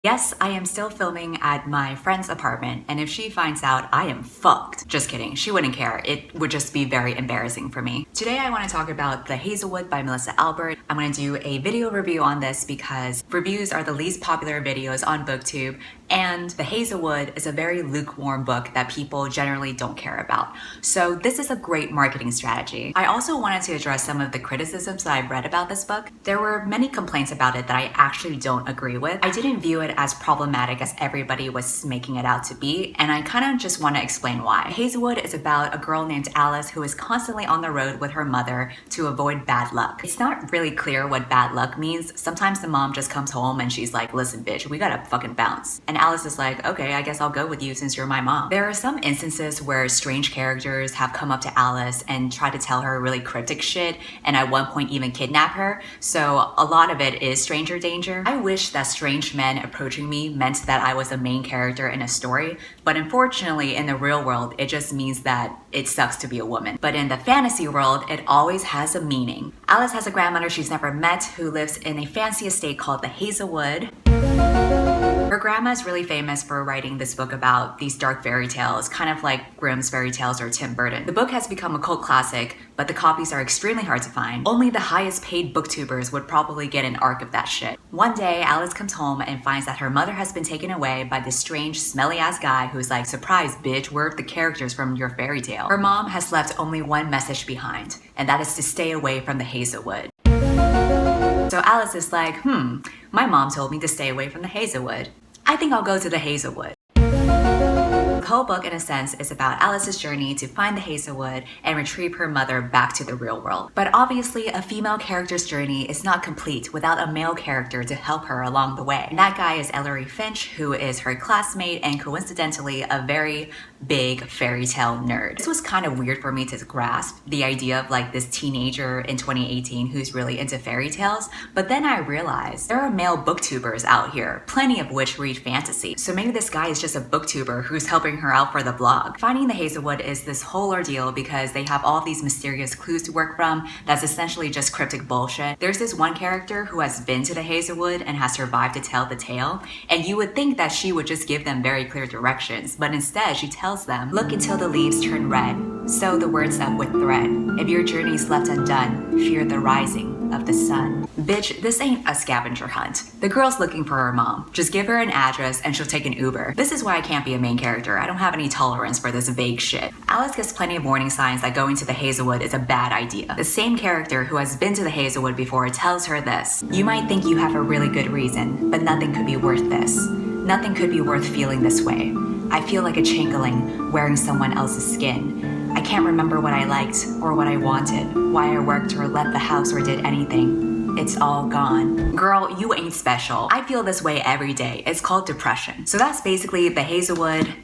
Yes, I am still filming at my friend's apartment, and if she finds out, I am fucked. Just kidding, she wouldn't care. It would just be very embarrassing for me. Today I want to talk about The Hazelwood by Melissa Albert. I'm going to do a video review on this because reviews are the least popular videos on BookTube, and The Hazelwood is a very lukewarm book that people generally don't care about. So this is a great marketing strategy. I also wanted to address some of the criticisms that I've read about this book. There were many complaints about it that I actually don't agree with. I didn't view it as problematic as everybody was making it out to be, and I kind of just want to explain why. Hazelwood is about a girl named Alice who is constantly on the road with her mother to avoid bad luck. It's not really clear what bad luck means. Sometimes the mom just comes home and she's like, listen bitch, we gotta fucking bounce. And Alice is like, okay, I guess I'll go with you since you're my mom. There are some instances where strange characters have come up to Alice and try to tell her really cryptic shit, and at one point even kidnap her. So a lot of it is stranger danger. I wish that strange men approaching me meant that I was a main character in a story, but unfortunately in the real world it just means that it sucks to be a woman. But in the fantasy world, it always has a meaning. Alice has a grandmother she's never met who lives in a fancy estate called the Hazelwood. Her grandma is really famous for writing this book about these dark fairy tales, kind of like Grimm's fairy tales or Tim Burton. The book has become a cult classic, but the copies are extremely hard to find. Only the highest paid booktubers would probably get an arc of that shit. One day, Alice comes home and finds that her mother has been taken away by this strange, smelly-ass guy who's like, surprise bitch, where are the characters from your fairy tale? Her mom has left only one message behind, and that is to stay away from the Hazelwood. So Alice is like, my mom told me to stay away from the Hazelwood. I think I'll go to the Hazelwood. The whole book, in a sense, is about Alice's journey to find the Hazelwood and retrieve her mother back to the real world. But obviously, a female character's journey is not complete without a male character to help her along the way. And that guy is Ellery Finch, who is her classmate and coincidentally a very big fairy tale nerd. This was kind of weird for me to grasp, the idea of like this teenager in 2018 who's really into fairy tales, but then I realized there are male booktubers out here, plenty of which read fantasy. So maybe this guy is just a booktuber who's helping her out for the blog. Finding the Hazelwood is this whole ordeal because they have all these mysterious clues to work from that's essentially just cryptic bullshit. There's this one character who has been to the Hazelwood and has survived to tell the tale, and you would think that she would just give them very clear directions, but instead she tells them, look until the leaves turn red, sew the words up with thread. If your journey's left undone, fear the rising of the sun. Bitch, this ain't a scavenger hunt. The girl's looking for her mom. Just give her an address and she'll take an Uber. This is why I can't be a main character. I don't have any tolerance for this vague shit. Alice gets plenty of warning signs that going to the Hazelwood is a bad idea. The same character who has been to the Hazelwood before tells her this. You might think you have a really good reason, but nothing could be worth this. Nothing could be worth feeling this way. I feel like a changeling wearing someone else's skin. I can't remember what I liked or what I wanted, why I worked or left the house or did anything. It's all gone. Girl, you ain't special. I feel this way every day. It's called depression. So that's basically the Hazelwood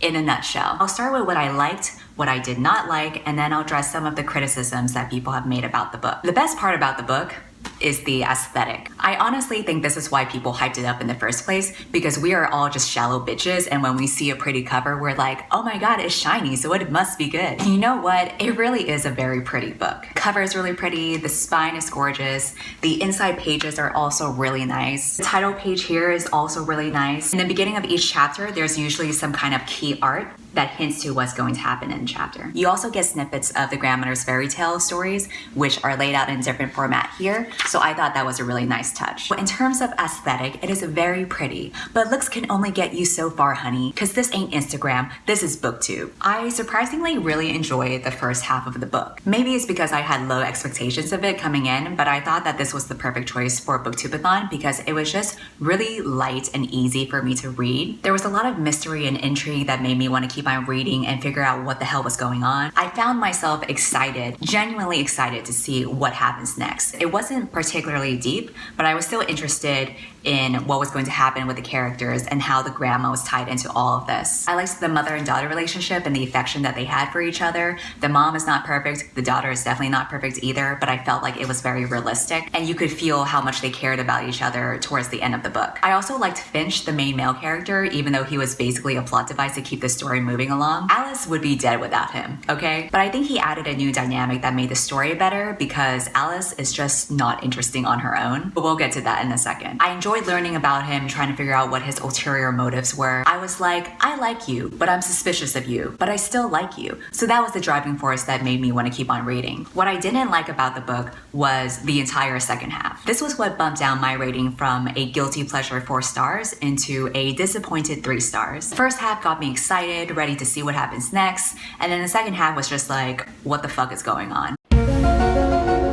in a nutshell. I'll start with what I liked, what I did not like, and then I'll address some of the criticisms that people have made about the book. The best part about the book is the aesthetic. I honestly think this is why people hyped it up in the first place, because we are all just shallow bitches, and when we see a pretty cover, we're like, oh my god, it's shiny, so it must be good. And you know what? It really is a very pretty book. Cover is really pretty, the spine is gorgeous, the inside pages are also really nice. The title page here is also really nice. In the beginning of each chapter, there's usually some kind of key art that hints to what's going to happen in the chapter. You also get snippets of the grandmother's fairy tale stories, which are laid out in a different format here, so I thought that was a really nice touch. In terms of aesthetic, it is very pretty, but looks can only get you so far, honey, because this ain't Instagram, this is BookTube. I surprisingly really enjoyed the first half of the book. Maybe it's because I had low expectations of it coming in, but I thought that this was the perfect choice for BookTubeathon because it was just really light and easy for me to read. There was a lot of mystery and intrigue that made me want to keep on reading and figure out what the hell was going on. I found myself excited, genuinely excited to see what happens next. It wasn't particularly deep, but I was still interested in what was going to happen with the characters and how the grandma was tied into all of this. I liked the mother and daughter relationship and the affection that they had for each other. The mom is not perfect, the daughter is definitely not perfect either, but I felt like it was very realistic and you could feel how much they cared about each other towards the end of the book. I also liked Finch, the main male character, even though he was basically a plot device to keep the story moving along. Alice would be dead without him, okay? But I think he added a new dynamic that made the story better because Alice is just not interesting on her own, but we'll get to that in a second. I enjoyed enjoyed learning about him, trying to figure out what his ulterior motives were. I was like, I like you, but I'm suspicious of you, but I still like you. So that was the driving force that made me want to keep on reading. What I didn't like about the book was the entire second half. This was what bumped down my rating from a guilty pleasure 4 stars into a disappointed 3 stars. The first half got me excited, ready to see what happens next, and then the second half was just like, what the fuck is going on?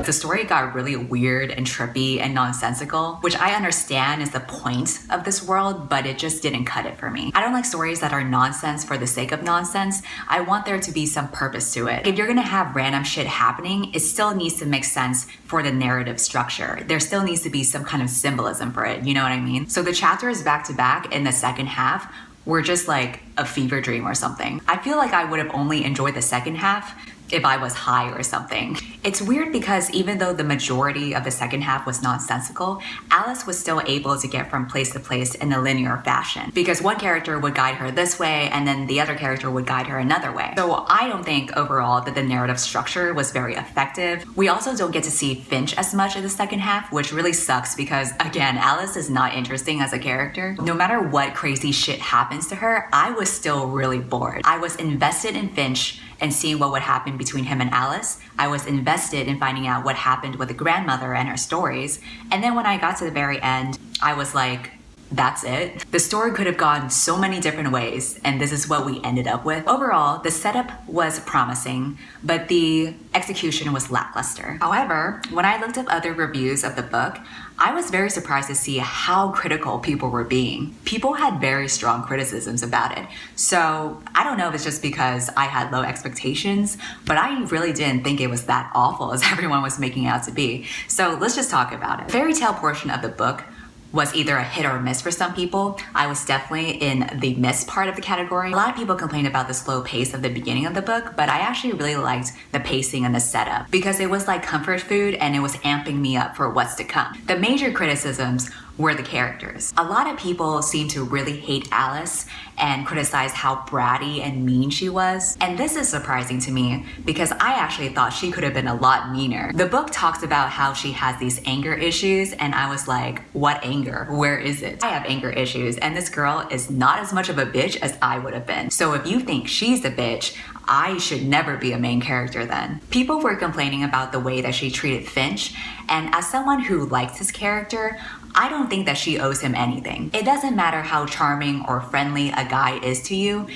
The story got really weird and trippy and nonsensical, which I understand is the point of this world, but it just didn't cut it for me. I don't like stories that are nonsense for the sake of nonsense. I want there to be some purpose to it. If you're gonna have random shit happening, it still needs to make sense for the narrative structure. There still needs to be some kind of symbolism for it, you know what I mean? So the chapters back to back in the second half were just like a fever dream or something. I feel like I would have only enjoyed the second half if I was high or something. It's weird because even though the majority of the second half was nonsensical, Alice was still able to get from place to place in a linear fashion, because one character would guide her this way and then the other character would guide her another way. So I don't think overall that the narrative structure was very effective. We also don't get to see Finch as much in the second half, which really sucks because, again, Alice is not interesting as a character. No matter what crazy shit happens to her, I was still really bored. I was invested in Finch and seeing what would happen between him and Alice. I was invested in finding out what happened with the grandmother and her stories. And then when I got to the very end, I was like, that's it. The story could have gone so many different ways, and this is what we ended up with. Overall, the setup was promising, but the execution was lackluster. However, when I looked up other reviews of the book, I was very surprised to see how critical people were being. People had very strong criticisms about it. So I don't know if it's just because I had low expectations, but I really didn't think it was that awful as everyone was making it out to be. So let's just talk about it. The fairy tale portion of the book was either a hit or a miss for some people. I was definitely in the miss part of the category. A lot of people complained about the slow pace of the beginning of the book, but I actually really liked the pacing and the setup because it was like comfort food and it was amping me up for what's to come. The major criticisms were the characters. A lot of people seem to really hate Alice and criticize how bratty and mean she was. And this is surprising to me because I actually thought she could have been a lot meaner. The book talks about how she has these anger issues and I was like, what anger? Where is it? I have anger issues and this girl is not as much of a bitch as I would have been. So if you think she's a bitch, I should never be a main character then. People were complaining about the way that she treated Finch, and as someone who likes his character, I don't think that she owes him anything. It doesn't matter how charming or friendly a guy is to you.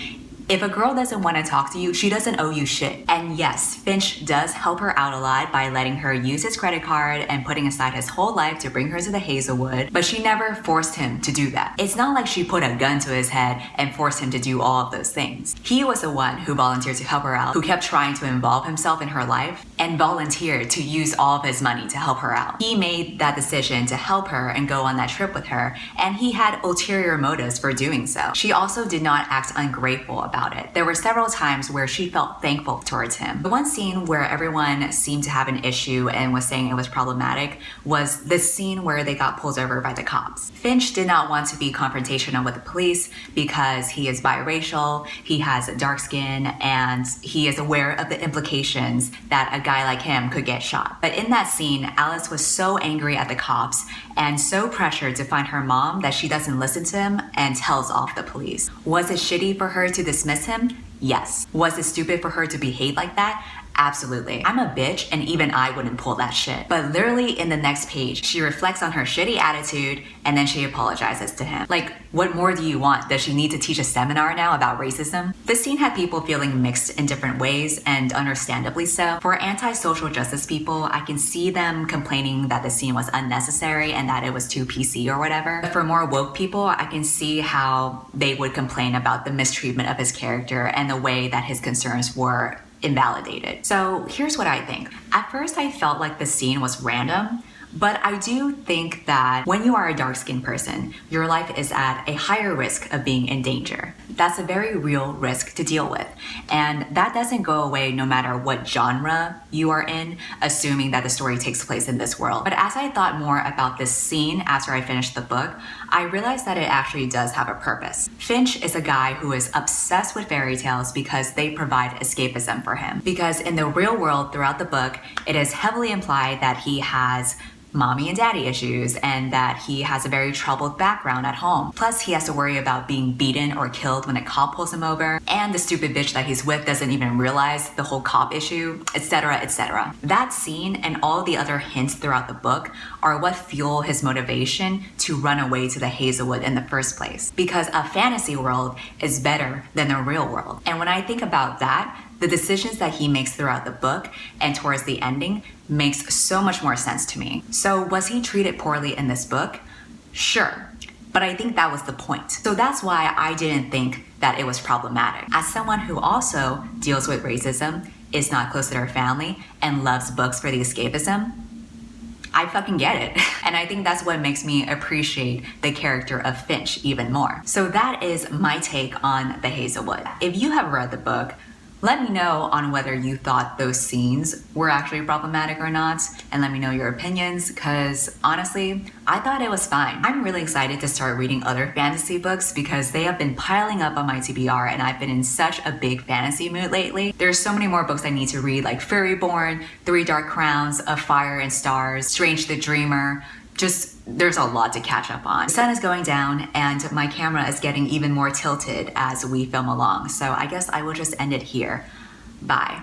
If a girl doesn't want to talk to you, she doesn't owe you shit. And yes, Finch does help her out a lot by letting her use his credit card and putting aside his whole life to bring her to the Hazelwood, but she never forced him to do that. It's not like she put a gun to his head and forced him to do all of those things. He was the one who volunteered to help her out, who kept trying to involve himself in her life, and volunteered to use all of his money to help her out. He made that decision to help her and go on that trip with her, and he had ulterior motives for doing so. She also did not act ungrateful about it. There were several times where she felt thankful towards him. The one scene where everyone seemed to have an issue and was saying it was problematic was this scene where they got pulled over by the cops. Finch did not want to be confrontational with the police because he is biracial, he has dark skin, and he is aware of the implications that a guy like him could get shot. But in that scene, Alice was so angry at the cops and so pressured to find her mom that she doesn't listen to him and tells off the police. Was it shitty for her to dismiss him? Yes. Was it stupid for her to behave like that? Absolutely. I'm a bitch and even I wouldn't pull that shit. But literally in the next page, she reflects on her shitty attitude and then she apologizes to him. Like, what more do you want? Does she need to teach a seminar now about racism? This scene had people feeling mixed in different ways, and understandably so. For anti-social justice people, I can see them complaining that the scene was unnecessary and that it was too PC or whatever. But for more woke people, I can see how they would complain about the mistreatment of his character and the way that his concerns were invalidated. So here's what I think. At first I felt like the scene was random, but I do think that when you are a dark-skinned person, your life is at a higher risk of being in danger. That's a very real risk to deal with. And that doesn't go away no matter what genre you are in, assuming that the story takes place in this world. But as I thought more about this scene after I finished the book, I realized that it actually does have a purpose. Finch is a guy who is obsessed with fairy tales because they provide escapism for him. Because in the real world throughout the book, it is heavily implied that he has mommy and daddy issues and that he has a very troubled background at home. Plus, he has to worry about being beaten or killed when a cop pulls him over, and the stupid bitch that he's with doesn't even realize the whole cop issue, etc., etc. That scene and all the other hints throughout the book are what fuel his motivation to run away to the Hazelwood in the first place. Because a fantasy world is better than the real world. And when I think about that, the decisions that he makes throughout the book and towards the ending makes so much more sense to me. So was he treated poorly in this book? Sure, but I think that was the point. So that's why I didn't think that it was problematic. As someone who also deals with racism, is not close to their family, and loves books for the escapism, I fucking get it. And I think that's what makes me appreciate the character of Finch even more. So that is my take on the Hazelwood. If you have read the book, let me know on whether you thought those scenes were actually problematic or not, and let me know your opinions, because honestly, I thought it was fine. I'm really excited to start reading other fantasy books because they have been piling up on my TBR and I've been in such a big fantasy mood lately. There's so many more books I need to read, like Fairyborn, Three Dark Crowns, Of Fire and Stars, Strange the Dreamer. There's a lot to catch up on. The sun is going down and my camera is getting even more tilted as we film along. So I guess I will just end it here. Bye.